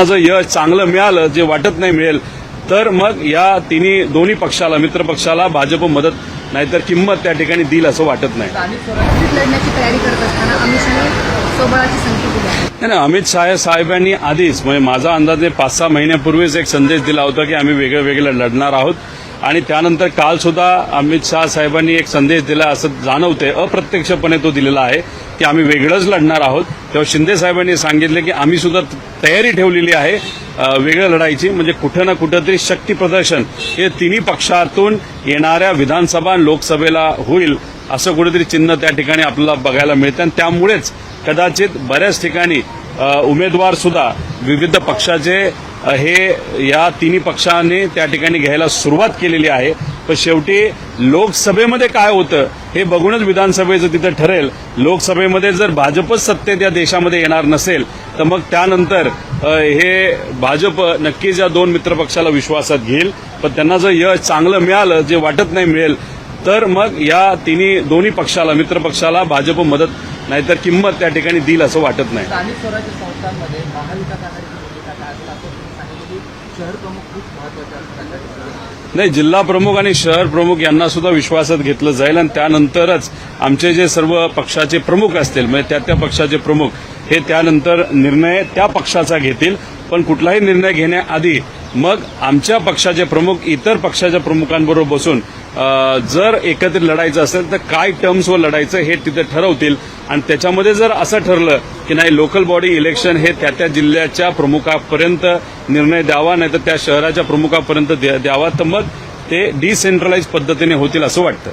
जर यश चांगलं मिळालं, जे वाटत नाही मिळेल, तर मग या दोन्ही पक्षाला, मित्र पक्षाला भाजप मदत नाहीतर किंमत त्या ठिकाणी देईल असं वाटत नाही. लढण्याची तयारी करत असताना अमित शहा स्वबळाची संकेत दिली. नाही, अमित शहा साहेबांनी आधीच म्हणजे माझा अंदाजे 5-6 महिन्यापूर्वीच एक संदेश दिला होता की आम्ही वेगळं वेगळं लढणार आहोत. आणि त्यानंतर काल सुद्धा अमित शहा साहेबांनी एक संदेश दिला असं जाणवते, अप्रत्यक्षपणे तो दिलेला आहे की आम्ही वेगळंच लढणार आहोत. तेव्हा शिंदे साहेबांनी सांगितले की आम्ही सुद्धा तयारी ठेवलेली आहे वेगळं लढायची. म्हणजे कुठं ना कुठंतरी शक्ती प्रदर्शन हे तिन्ही पक्षातून येणाऱ्या विधानसभा आणि लोकसभेला होईल असं कुठेतरी चिन्ह त्या ठिकाणी आपल्याला बघायला मिळतं. आणि त्यामुळेच कदाचित बऱ्याच ठिकाणी उमेदवार सुद्धा विविध पक्षाचे हे या तिन्ही पक्षांनी त्या ठिकाणी घ्यायला सुरुवात केलेली आहे. पण शेवटी लोकसभेमध्ये काय होतं हे बघूनच विधानसभेचं तिथं ठरेल. लोकसभेमध्ये जर भाजपच सत्तेत या देशामध्ये येणार नसेल तर मग त्यानंतर हे भाजप नक्कीच या दोन मित्रपक्षाला विश्वासात घेईल. पण त्यांना जर यश चांगलं मिळालं, जे वाटत नाही मिळेल, तर मग या दोन्ही पक्षाला, मित्रपक्षाला भाजप मदत नाहीतर किंमत त्या ठिकाणी देईल असं वाटत नाही. स्थानिक स्वराज्य संस्थांमध्ये महाविकास आघाडीची भूमिका काय असतं असं तुम्ही सांगितलं की शहर प्रमुख खूप महत्वाचे असतात. नाही, जिल्हा प्रमुख आणि शहर प्रमुख यांना सुद्धा विश्वासात घेतलं जाईल आणि त्यानंतरच आमचे जे सर्व पक्षाचे प्रमुख असतील म्हणजे त्या पक्षाचे प्रमुख हे त्यानंतर निर्णय त्या पक्षाचा घेतील. पण कुठलाही निर्णय घेण्याआधी मग आमच्या पक्षाचे प्रमुख इतर पक्षाच्या प्रमुखांबरोबर बसून जर एकत्रित लढायचं असेल तर काय टर्म्सवर लढायचं हे तिथे ठरवतील. आणि त्याच्यामध्ये जर असं ठरलं की नाही, लोकल बॉडी इलेक्शन हे त्या जिल्ह्याच्या प्रमुखापर्यंत निर्णय द्यावा, नाही तर त्या शहराच्या प्रमुखापर्यंत द्यावा, तर मग ते डिसेंट्रलाइज पद्धतीने होतील असं वाटतं.